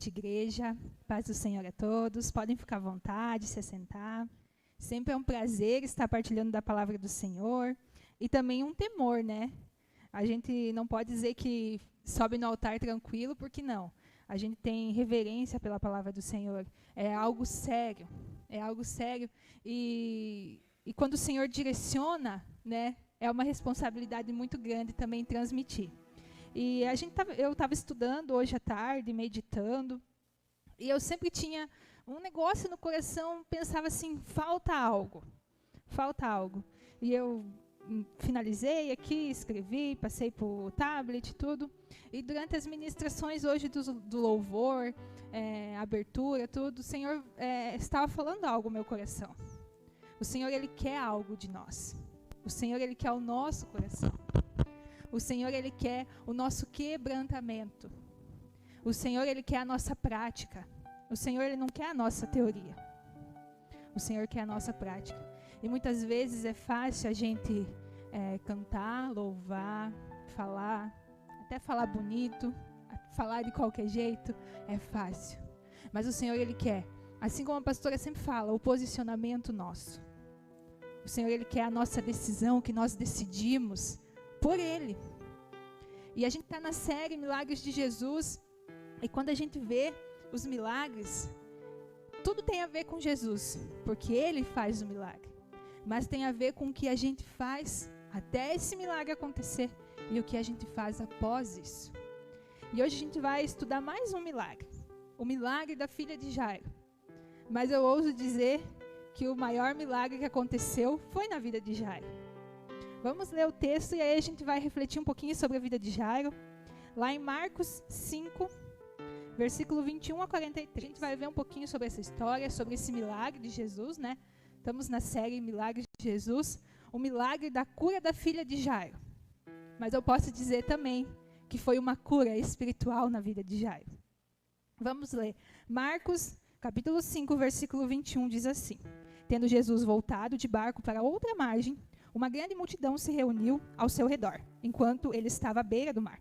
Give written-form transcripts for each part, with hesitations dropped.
Igreja, paz do Senhor a todos, podem ficar à vontade, se assentar. Sempre é um prazer estar partilhando da palavra do Senhor e também um temor, né? A gente não pode dizer que sobe no altar tranquilo, porque não. A gente tem reverência pela palavra do Senhor. É algo sério e quando o Senhor direciona, né, é uma responsabilidade muito grande também transmitir. E eu estava estudando hoje à tarde, meditando, e eu sempre tinha um negócio no coração, pensava assim, falta algo. E eu finalizei aqui, escrevi, passei para o tablet, tudo. E durante as ministrações hoje do louvor, abertura, tudo, o Senhor estava falando algo no meu coração. O Senhor, Ele quer algo de nós. O Senhor, Ele quer o nosso coração. O Senhor, Ele quer o nosso quebrantamento. O Senhor, Ele quer a nossa prática. O Senhor, Ele não quer a nossa teoria. O Senhor quer a nossa prática. E muitas vezes é fácil a gente cantar, louvar, falar, até falar bonito, falar de qualquer jeito, é fácil. Mas o Senhor, Ele quer, assim como a pastora sempre fala, o posicionamento nosso. O Senhor, Ele quer a nossa decisão, que nós decidimos por Ele. E a gente está na série Milagres de Jesus, e quando a gente vê os milagres, tudo tem a ver com Jesus, porque Ele faz o milagre. Mas tem a ver com o que a gente faz até esse milagre acontecer e o que a gente faz após isso. E hoje a gente vai estudar mais um milagre, o milagre da filha de Jairo. Mas eu ouso dizer que o maior milagre que aconteceu foi na vida de Jairo. Vamos ler o texto e aí a gente vai refletir um pouquinho sobre a vida de Jairo. Lá em Marcos 5, versículo 21 a 43. A gente vai ver um pouquinho sobre essa história, sobre esse milagre de Jesus, né? Estamos na série Milagres de Jesus, o milagre da cura da filha de Jairo. Mas eu posso dizer também que foi uma cura espiritual na vida de Jairo. Vamos ler. Marcos, capítulo 5, versículo 21, diz assim: Tendo Jesus voltado de barco para outra margem, uma grande multidão se reuniu ao seu redor, enquanto ele estava à beira do mar.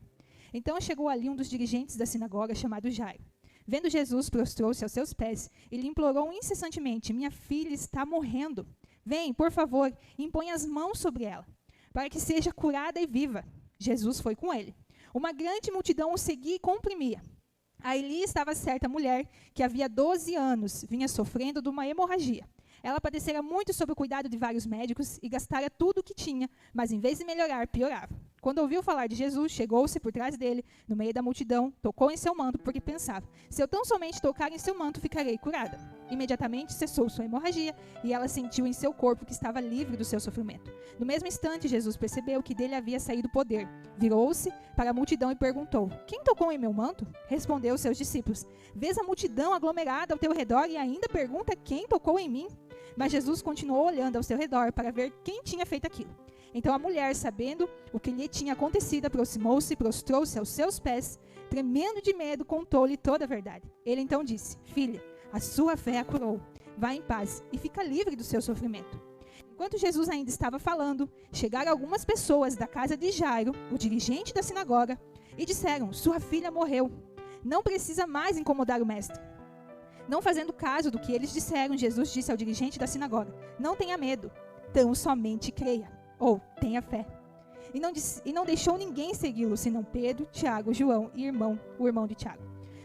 Então chegou ali um dos dirigentes da sinagoga, chamado Jairo. Vendo Jesus, prostrou-se aos seus pés e lhe implorou incessantemente: Minha filha está morrendo. Vem, por favor, e impõe as mãos sobre ela, para que seja curada e viva. Jesus foi com ele. Uma grande multidão o seguia e comprimia. Ali estava certa mulher que havia 12 anos vinha sofrendo de uma hemorragia. Ela padecera muito sob o cuidado de vários médicos e gastara tudo o que tinha, mas em vez de melhorar, piorava. Quando ouviu falar de Jesus, chegou-se por trás dele, no meio da multidão, tocou em seu manto, porque pensava: se eu tão somente tocar em seu manto, ficarei curada. Imediatamente cessou sua hemorragia e ela sentiu em seu corpo que estava livre do seu sofrimento. No mesmo instante, Jesus percebeu que dele havia saído poder. Virou-se para a multidão e perguntou: Quem tocou em meu manto? Respondeu os seus discípulos: Vês a multidão aglomerada ao teu redor e ainda pergunta quem tocou em mim? Mas Jesus continuou olhando ao seu redor para ver quem tinha feito aquilo. Então a mulher, sabendo o que lhe tinha acontecido, aproximou-se e prostrou-se aos seus pés. Tremendo de medo, contou-lhe toda a verdade. Ele então disse: Filha, a sua fé a curou. Vá em paz e fica livre do seu sofrimento. Enquanto Jesus ainda estava falando, chegaram algumas pessoas da casa de Jairo, o dirigente da sinagoga, e disseram: Sua filha morreu. Não precisa mais incomodar o mestre. Não fazendo caso do que eles disseram, Jesus disse ao dirigente da sinagoga: Não tenha medo, tão somente creia, ou tenha fé. E não deixou ninguém segui-lo, senão Pedro, Tiago, João e o irmão de Tiago.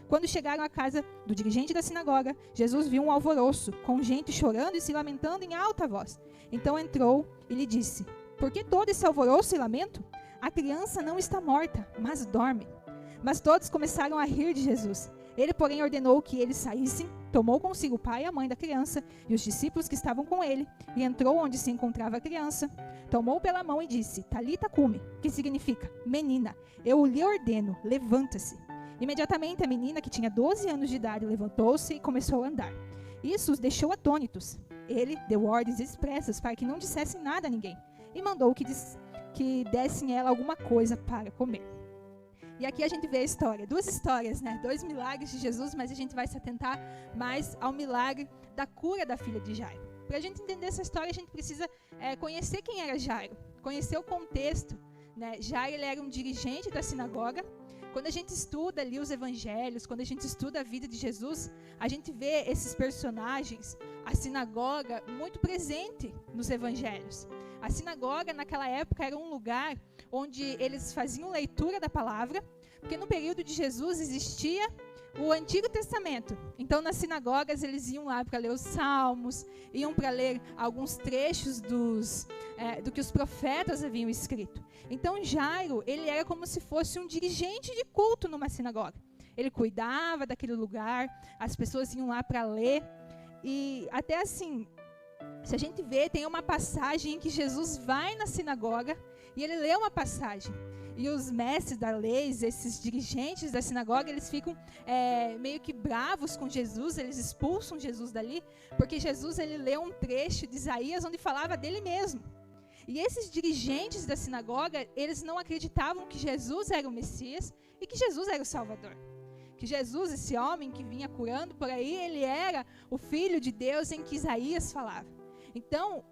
Quando chegaram à casa do dirigente da sinagoga, Jesus viu um alvoroço, com gente chorando e se lamentando em alta voz. Então entrou e lhe disse: Por que todo esse alvoroço e lamento? A criança não está morta, mas dorme. Mas todos começaram a rir de Jesus. Ele, porém, ordenou que eles saíssem, tomou consigo o pai e a mãe da criança e os discípulos que estavam com ele, e entrou onde se encontrava a criança, tomou pela mão e disse: Talita cumi, que significa: Menina, eu lhe ordeno, levanta-se. Imediatamente a menina, que tinha 12 anos de idade, levantou-se e começou a andar. Isso os deixou atônitos. Ele deu ordens expressas para que não dissessem nada a ninguém, e mandou que dessem ela alguma coisa para comer. E aqui a gente vê a história, duas histórias, né? 2 milagres de Jesus, mas a gente vai se atentar mais ao milagre da cura da filha de Jairo. Para a gente entender essa história, a gente precisa conhecer quem era Jairo, conhecer o contexto, né? Jairo, ele era um dirigente da sinagoga, Quando a gente estuda ali os evangelhos, quando a gente estuda a vida de Jesus, a gente vê esses personagens, a sinagoga, muito presente nos evangelhos. A sinagoga, naquela época, era um lugar onde eles faziam leitura da palavra, porque no período de Jesus existia o Antigo Testamento. Então, nas sinagogas, eles iam lá para ler os Salmos, iam para ler alguns trechos do que os profetas haviam escrito. Então, Jairo, ele era como se fosse um dirigente de culto numa sinagoga. Ele cuidava daquele lugar, as pessoas iam lá para ler. E até assim, se a gente vê, tem uma passagem em que Jesus vai na sinagoga e ele lê uma passagem. E os mestres da lei, esses dirigentes da sinagoga, eles ficam meio que bravos com Jesus, eles expulsam Jesus dali, porque Jesus ele lê um trecho de Isaías onde falava dele mesmo. E esses dirigentes da sinagoga, eles não acreditavam que Jesus era o Messias e que Jesus era o Salvador. Que Jesus, esse homem que vinha curando por aí, ele era o Filho de Deus em que Isaías falava. Então,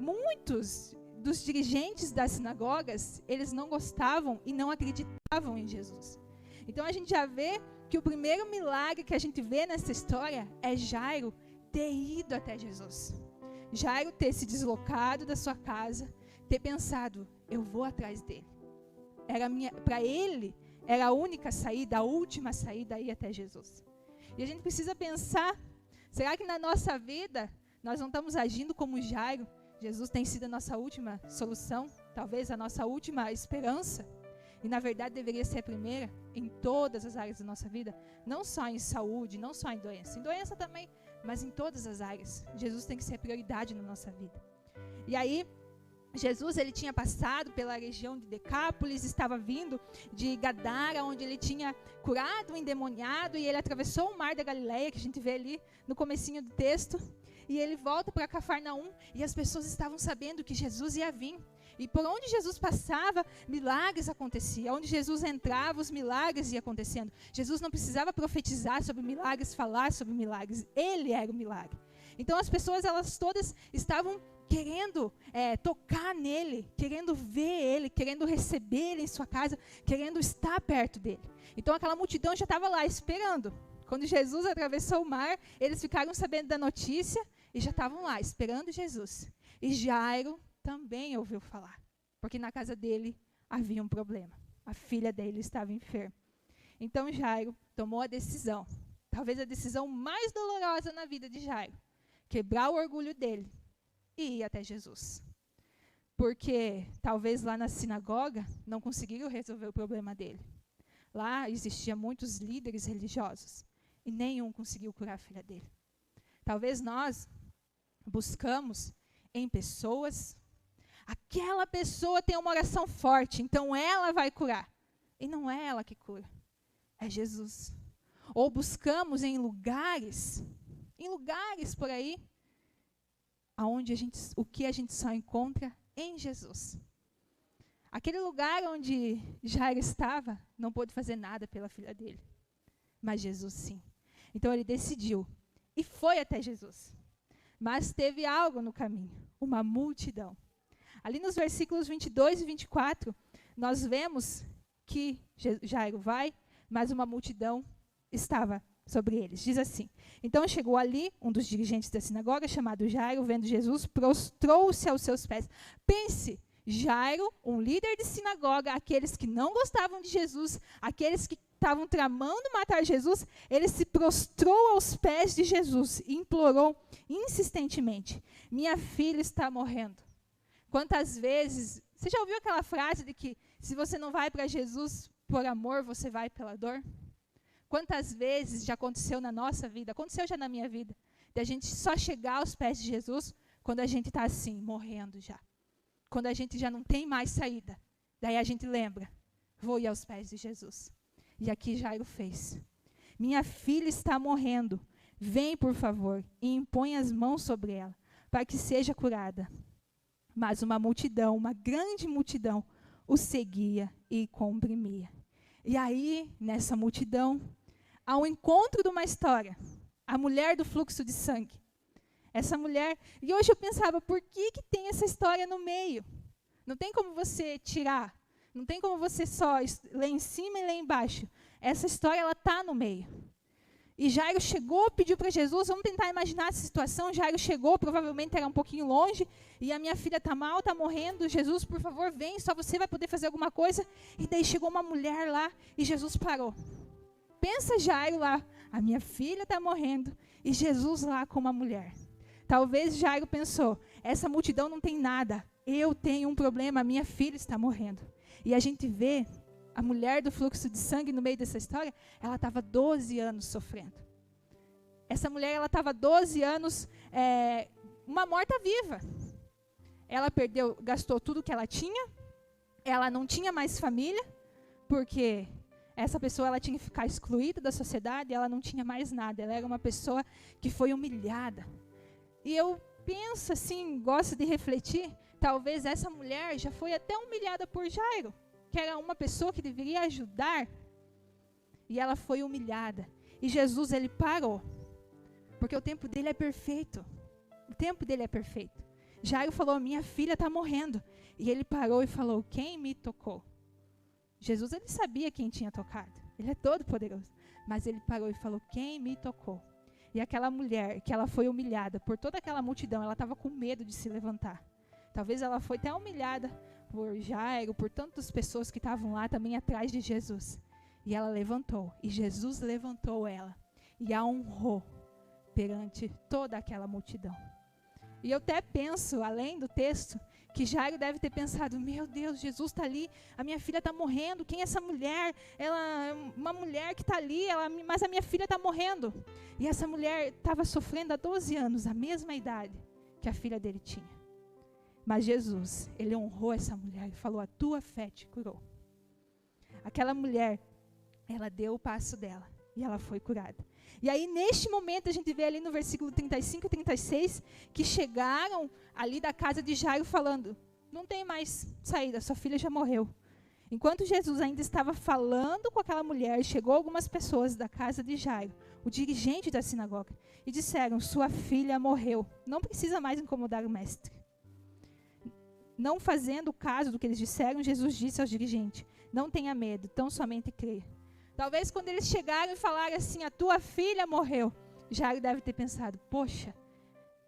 muitos dos dirigentes das sinagogas, eles não gostavam e não acreditavam em Jesus. Então, a gente já vê que o primeiro milagre que a gente vê nessa história é Jairo ter ido até Jesus. Jairo ter se deslocado da sua casa, ter pensado, eu vou atrás dele. Para ele, era a única saída, a última saída a ir até Jesus. E a gente precisa pensar, será que na nossa vida, nós não estamos agindo como Jairo? Jesus tem sido a nossa última solução, talvez a nossa última esperança. E na verdade deveria ser a primeira em todas as áreas da nossa vida. Não só em saúde, não só em doença. Em doença também, mas em todas as áreas. Jesus tem que ser a prioridade na nossa vida. E aí, Jesus ele tinha passado pela região de Decápolis, estava vindo de Gadara, onde ele tinha curado um endemoniado, e ele atravessou o mar da Galileia, que a gente vê ali no comecinho do texto, e ele volta para Cafarnaum, e as pessoas estavam sabendo que Jesus ia vir. E por onde Jesus passava, milagres aconteciam. Onde Jesus entrava, os milagres iam acontecendo. Jesus não precisava profetizar sobre milagres, falar sobre milagres. Ele era o milagre. Então as pessoas, elas todas estavam querendo tocar nele, querendo ver ele, querendo receber ele em sua casa, querendo estar perto dele. Então aquela multidão já estava lá esperando. Quando Jesus atravessou o mar, eles ficaram sabendo da notícia e já estavam lá esperando Jesus. E Jairo também ouviu falar, porque na casa dele havia um problema. A filha dele estava enferma. Então Jairo tomou a decisão, talvez a decisão mais dolorosa na vida de Jairo, quebrar o orgulho dele e ir até Jesus. Porque talvez lá na sinagoga não conseguiram resolver o problema dele. Lá existiam muitos líderes religiosos e nenhum conseguiu curar a filha dele. Talvez nós buscamos em pessoas. Aquela pessoa tem uma oração forte, então ela vai curar. E não é ela que cura, é Jesus. Ou buscamos em lugares por aí, aonde o que a gente só encontra em Jesus. Aquele lugar onde Jairo estava, não pôde fazer nada pela filha dele, mas Jesus sim. Então ele decidiu e foi até Jesus. Mas teve algo no caminho, uma multidão. Ali nos versículos 22 e 24, nós vemos que Jairo vai, mas uma multidão estava sobre eles. Diz assim: então chegou ali um dos dirigentes da sinagoga, chamado Jairo, vendo Jesus, prostrou-se aos seus pés. Pense, Jairo, um líder de sinagoga, aqueles que não gostavam de Jesus, aqueles que estavam tramando matar Jesus, ele se prostrou aos pés de Jesus e implorou insistentemente: minha filha está morrendo. Quantas vezes, você já ouviu aquela frase de que se você não vai para Jesus por amor, você vai pela dor? Quantas vezes já aconteceu na nossa vida, aconteceu já na minha vida, de a gente só chegar aos pés de Jesus quando a gente está assim, morrendo já. Quando a gente já não tem mais saída. Daí a gente lembra, vou ir aos pés de Jesus. E aqui Jairo fez. Minha filha está morrendo, vem por favor e impõe as mãos sobre ela, para que seja curada. Mas uma multidão, uma grande multidão, o seguia e comprimia. E aí, nessa multidão, há um encontro de uma história. A mulher do fluxo de sangue. Essa mulher, e hoje eu pensava, por que tem essa história no meio? Não tem como você tirar. Não tem como você só ler em cima e ler embaixo. Essa história, ela está no meio. E Jairo chegou, pediu para Jesus, vamos tentar imaginar essa situação. Jairo chegou, provavelmente era um pouquinho longe, e a minha filha está mal, está morrendo. Jesus, por favor, vem, só você vai poder fazer alguma coisa. E daí chegou uma mulher lá, e Jesus parou. Pensa Jairo lá, a minha filha está morrendo, e Jesus lá com uma mulher. Talvez Jairo pensou, essa multidão não tem nada, eu tenho um problema, a minha filha está morrendo. E a gente vê a mulher do fluxo de sangue no meio dessa história, ela estava 12 anos sofrendo. Essa mulher, ela estava 12 anos, uma morta-viva. Ela gastou tudo que ela tinha, ela não tinha mais família, porque essa pessoa, ela tinha que ficar excluída da sociedade, ela não tinha mais nada, ela era uma pessoa que foi humilhada. E eu penso assim, gosto de refletir, talvez essa mulher já foi até humilhada por Jairo, que era uma pessoa que deveria ajudar, e ela foi humilhada. E Jesus, ele parou, porque o tempo dele é perfeito. O tempo dele é perfeito. Jairo falou, minha filha está morrendo. E ele parou e falou, quem me tocou? Jesus, ele sabia quem tinha tocado. Ele é todo poderoso. Mas ele parou e falou, quem me tocou? E aquela mulher, que ela foi humilhada por toda aquela multidão, ela estava com medo de se levantar. Talvez ela foi até humilhada por Jairo, por tantas pessoas que estavam lá também atrás de Jesus. E ela levantou, e Jesus levantou ela e a honrou perante toda aquela multidão. E eu até penso, além do texto, que Jairo deve ter pensado, meu Deus, Jesus está ali, a minha filha está morrendo, quem é essa mulher? Ela é uma mulher que está ali, mas a minha filha está morrendo. E essa mulher estava sofrendo há 12 anos, a mesma idade que a filha dele tinha. Mas Jesus, ele honrou essa mulher e falou, a tua fé te curou. Aquela mulher, ela deu o passo dela e ela foi curada. E aí, neste momento, a gente vê ali no versículo 35 e 36, que chegaram ali da casa de Jairo falando, não tem mais saída, sua filha já morreu. Enquanto Jesus ainda estava falando com aquela mulher, chegou algumas pessoas da casa de Jairo, o dirigente da sinagoga, e disseram, sua filha morreu, não precisa mais incomodar o mestre. Não fazendo caso do que eles disseram, Jesus disse aos dirigentes, não tenha medo, tão somente creia. Talvez quando eles chegaram e falaram assim, a tua filha morreu, Jairo deve ter pensado, poxa,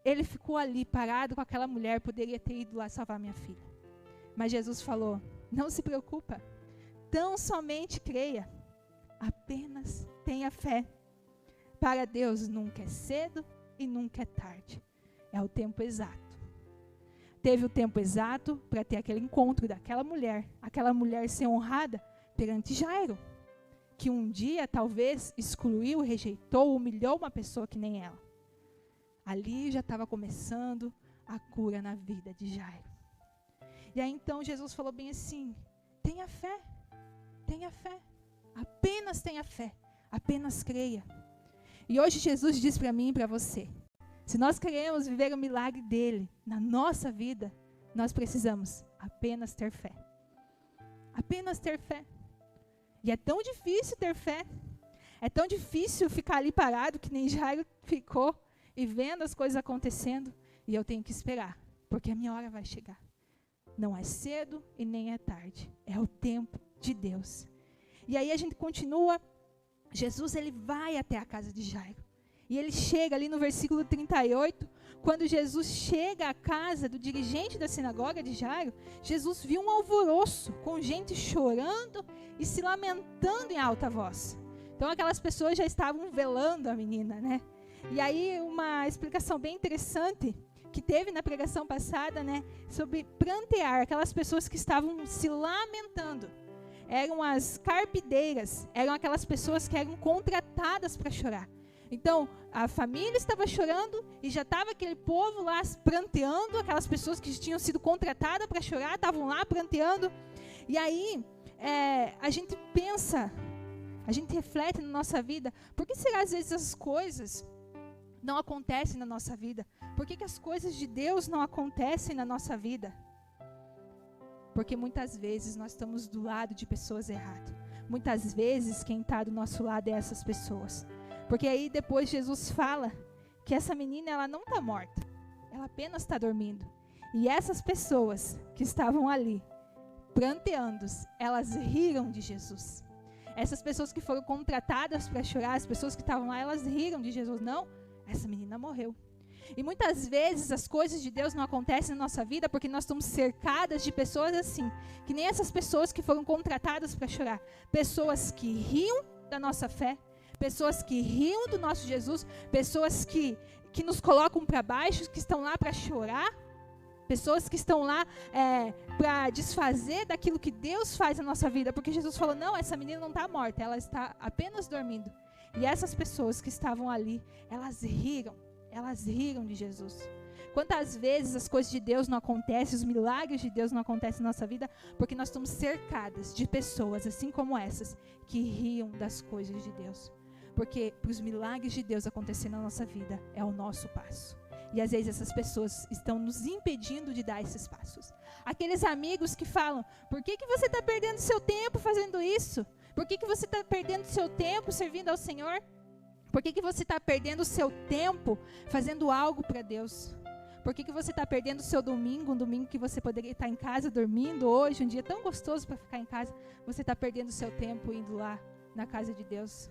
ele ficou ali parado com aquela mulher, poderia ter ido lá salvar minha filha. Mas Jesus falou, não se preocupa, tão somente creia, apenas tenha fé. Para Deus nunca é cedo e nunca é tarde, é o tempo exato. Teve o tempo exato para ter aquele encontro daquela mulher, aquela mulher ser honrada perante Jairo, que um dia talvez excluiu, rejeitou, humilhou uma pessoa que nem ela. Ali já estava começando a cura na vida de Jairo. E aí então Jesus falou bem assim, tenha fé, apenas tenha fé, apenas creia. E hoje Jesus diz para mim e para você, se nós queremos viver o milagre dele na nossa vida, nós precisamos apenas ter fé. Apenas ter fé. E é tão difícil ter fé. É tão difícil ficar ali parado, que nem Jairo ficou, e vendo as coisas acontecendo. E eu tenho que esperar, porque a minha hora vai chegar. Não é cedo e nem é tarde. É o tempo de Deus. E aí a gente continua. Jesus, ele vai até a casa de Jairo. E ele chega ali no versículo 38, quando Jesus chega à casa do dirigente da sinagoga de Jairo, Jesus viu um alvoroço, com gente chorando e se lamentando em alta voz. Então aquelas pessoas já estavam velando a menina, né? E aí uma explicação bem interessante que teve na pregação passada, né? Sobre prantear, aquelas pessoas que estavam se lamentando. Eram as carpideiras, eram aquelas pessoas que eram contratadas para chorar. Então, a família estava chorando e já estava aquele povo lá pranteando, aquelas pessoas que tinham sido contratadas para chorar, estavam lá pranteando. E aí, a gente pensa, a gente reflete na nossa vida, por que será às vezes as coisas não acontecem na nossa vida? Por que as coisas de Deus não acontecem na nossa vida? Porque muitas vezes nós estamos do lado de pessoas erradas. Muitas vezes quem está do nosso lado é essas pessoas. Porque aí depois Jesus fala que essa menina, ela não está morta, ela apenas está dormindo. E essas pessoas que estavam ali, pranteando, elas riram de Jesus. Essas pessoas que foram contratadas para chorar, as pessoas que estavam lá, elas riram de Jesus. Não, essa menina morreu. E muitas vezes as coisas de Deus não acontecem na nossa vida porque nós estamos cercadas de pessoas assim, que nem essas pessoas que foram contratadas para chorar. Pessoas que riam da nossa fé, pessoas que riam do nosso Jesus, pessoas que nos colocam para baixo, que estão lá para chorar, pessoas que estão lá para desfazer daquilo que Deus faz na nossa vida, porque Jesus falou, não, essa menina não está morta, ela está apenas dormindo. E essas pessoas que estavam ali, elas riram de Jesus. Quantas vezes as coisas de Deus não acontecem, os milagres de Deus não acontecem na nossa vida, porque nós estamos cercadas de pessoas, assim como essas, que riam das coisas de Deus. Porque para os milagres de Deus acontecerem na nossa vida, é o nosso passo. E às vezes essas pessoas estão nos impedindo de dar esses passos. Aqueles amigos que falam, por que você está perdendo seu tempo fazendo isso? Por que você está perdendo seu tempo servindo ao Senhor? Por que você está perdendo o seu tempo fazendo algo para Deus? Por que você está perdendo o seu domingo, um domingo que você poderia estar em casa dormindo hoje, um dia tão gostoso para ficar em casa, você está perdendo o seu tempo indo lá na casa de Deus?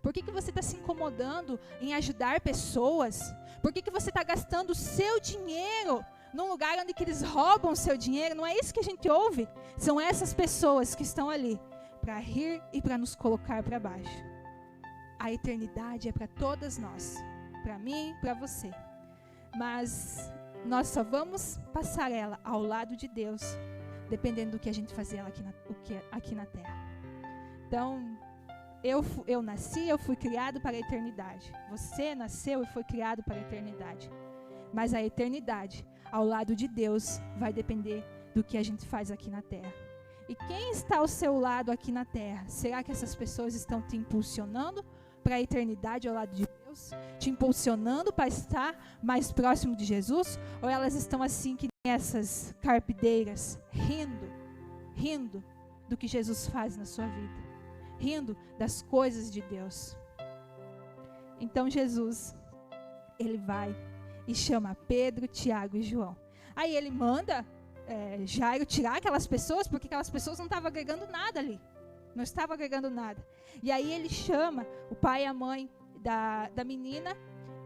Por que você está se incomodando em ajudar pessoas? Por que você está gastando o seu dinheiro num lugar onde que eles roubam o seu dinheiro? Não é isso que a gente ouve? São essas pessoas que estão ali para rir e para nos colocar para baixo. A eternidade é para todas nós, para mim, para você. Mas nós só vamos passar ela ao lado de Deus, dependendo do que a gente fazer ela aqui na terra. Então, eu nasci, eu fui criado para a eternidade. Você nasceu e foi criado para a eternidade. Mas a eternidade, ao lado de Deus, vai depender do que a gente faz aqui na terra. E quem está ao seu lado aqui na terra? Será que essas pessoas estão te impulsionando para a eternidade ao lado de Deus? Te impulsionando para estar mais próximo de Jesus? Ou elas estão assim que nem essas carpideiras, rindo do que Jesus faz na sua vida? Rindo das coisas de Deus. Então Jesus, ele vai e chama Pedro, Tiago e João. Aí ele manda Jairo tirar aquelas pessoas, porque aquelas pessoas não estavam agregando nada ali. Não estavam agregando nada. E aí ele chama o pai e a mãe da menina,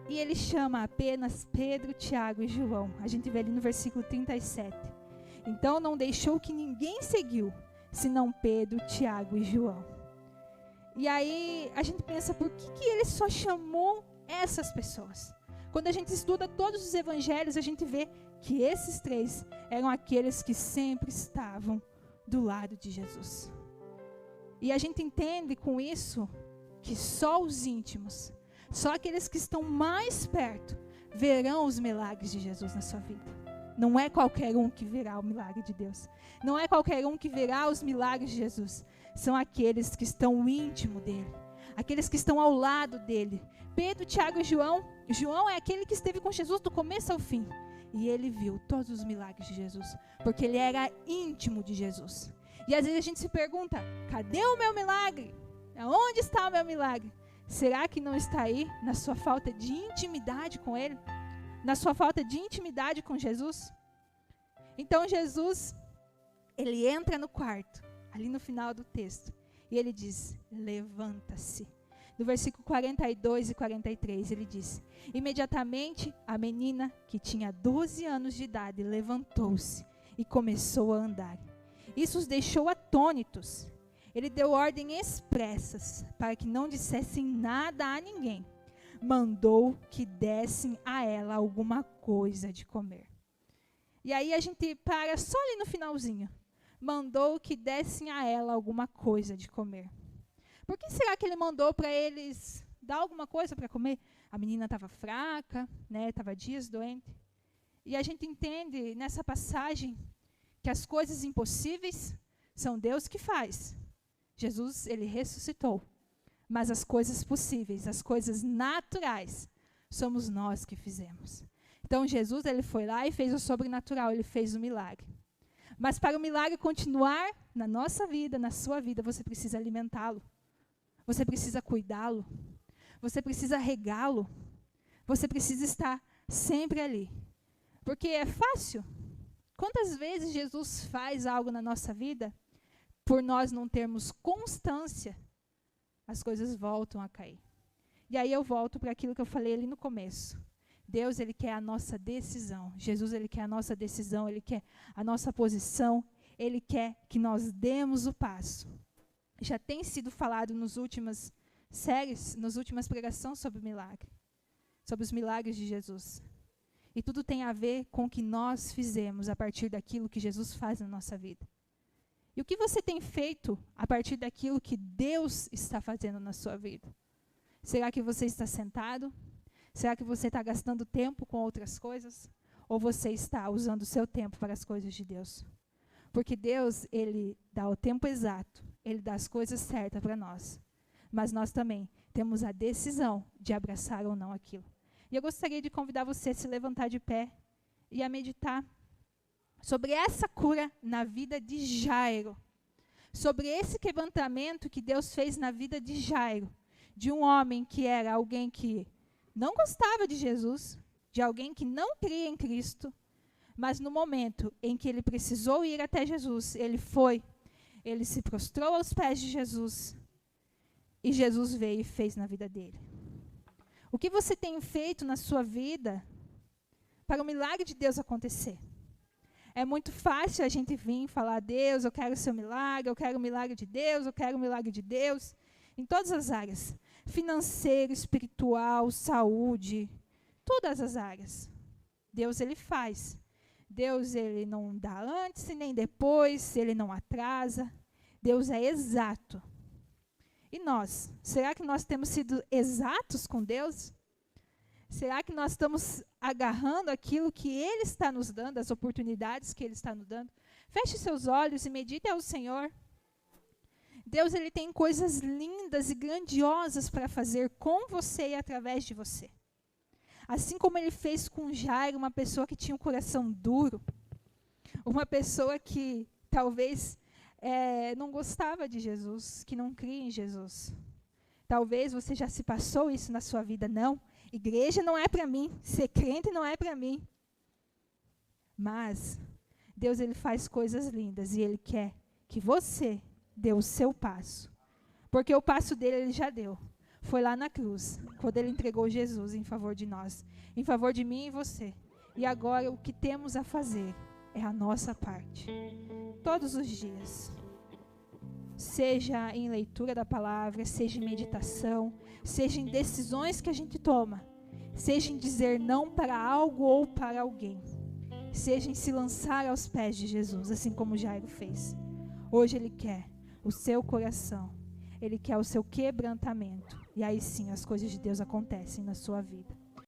e ele chama apenas Pedro, Tiago e João. A gente vê ali no versículo 37. Então não deixou que ninguém seguiu, senão Pedro, Tiago e João. E aí a gente pensa, por que ele só chamou essas pessoas? Quando a gente estuda todos os evangelhos, a gente vê que esses três eram aqueles que sempre estavam do lado de Jesus. E a gente entende com isso que só os íntimos, só aqueles que estão mais perto, verão os milagres de Jesus na sua vida. Não é qualquer um que verá o milagre de Deus. Não é qualquer um que verá os milagres de Jesus. São aqueles que estão íntimo dele. Aqueles que estão ao lado dele. Pedro, Tiago e João. João é aquele que esteve com Jesus do começo ao fim. E ele viu todos os milagres de Jesus. Porque ele era íntimo de Jesus. E às vezes a gente se pergunta, cadê o meu milagre? Onde está o meu milagre? Será que não está aí na sua falta de intimidade com ele? Na sua falta de intimidade com Jesus? Então Jesus, ele entra no quarto, ali no final do texto, e ele diz, levanta-se. No versículo 42 e 43, ele diz, imediatamente a menina, que tinha 12 anos de idade, levantou-se e começou a andar. Isso os deixou atônitos. Ele deu ordem expressas para que não dissessem nada a ninguém. Mandou que dessem a ela alguma coisa de comer. E aí a gente para só ali no finalzinho. Mandou que dessem a ela alguma coisa de comer. Por que será que ele mandou para eles dar alguma coisa para comer? A menina estava fraca, né? Estava dias doente. E a gente entende nessa passagem que as coisas impossíveis são Deus que faz. Jesus, ele ressuscitou. Mas as coisas possíveis, as coisas naturais, somos nós que fizemos. Então Jesus, ele foi lá e fez o sobrenatural, ele fez o milagre. Mas para o milagre continuar na nossa vida, na sua vida, você precisa alimentá-lo. Você precisa cuidá-lo. Você precisa regá-lo. Você precisa estar sempre ali. Porque é fácil. Quantas vezes Jesus faz algo na nossa vida, por nós não termos constância, as coisas voltam a cair. E aí eu volto para aquilo que eu falei ali no começo. Deus, Ele quer a nossa decisão. Jesus, Ele quer a nossa decisão, Ele quer a nossa posição, Ele quer que nós demos o passo. Já tem sido falado nas últimas séries, nas últimas pregações sobre o milagre, sobre os milagres de Jesus. E tudo tem a ver com o que nós fizemos a partir daquilo que Jesus faz na nossa vida. E o que você tem feito a partir daquilo que Deus está fazendo na sua vida? Será que você está sentado? Será que você está gastando tempo com outras coisas? Ou você está usando o seu tempo para as coisas de Deus? Porque Deus, Ele dá o tempo exato, Ele dá as coisas certas para nós. Mas nós também temos a decisão de abraçar ou não aquilo. E eu gostaria de convidar você a se levantar de pé e a meditar sobre essa cura na vida de Jairo. Sobre esse quebrantamento que Deus fez na vida de Jairo. De um homem que era alguém que não gostava de Jesus, de alguém que não cria em Cristo, mas no momento em que ele precisou ir até Jesus, ele foi, ele se prostrou aos pés de Jesus, e Jesus veio e fez na vida dele. O que você tem feito na sua vida para o milagre de Deus acontecer? É muito fácil a gente vir e falar, Deus, eu quero o seu milagre, eu quero o milagre de Deus, eu quero o milagre de Deus, em todas as áreas. Financeiro, espiritual, saúde, todas as áreas. Deus, Ele faz. Deus, Ele não dá antes e nem depois, Ele não atrasa. Deus é exato. E nós? Será que nós temos sido exatos com Deus? Será que nós estamos agarrando aquilo que Ele está nos dando, as oportunidades que Ele está nos dando? Feche seus olhos e medite ao Senhor. Deus, Ele tem coisas lindas e grandiosas para fazer com você e através de você. Assim como Ele fez com Jairo, uma pessoa que tinha um coração duro, uma pessoa que talvez não gostava de Jesus, que não cria em Jesus. Talvez você já se passou isso na sua vida. Não, igreja não é para mim, ser crente não é para mim. Mas Deus, Ele faz coisas lindas e Ele quer que você dê o seu passo. Porque o passo dele Ele já deu. Foi lá na cruz, quando Ele entregou Jesus em favor de nós, em favor de mim e você. E agora o que temos a fazer é a nossa parte. Todos os dias. Seja em leitura da palavra, seja em meditação, seja em decisões que a gente toma, seja em dizer não para algo ou para alguém, seja em se lançar aos pés de Jesus, assim como Jairo fez. Hoje Ele quer o seu coração, Ele quer o seu quebrantamento, e aí sim as coisas de Deus acontecem na sua vida.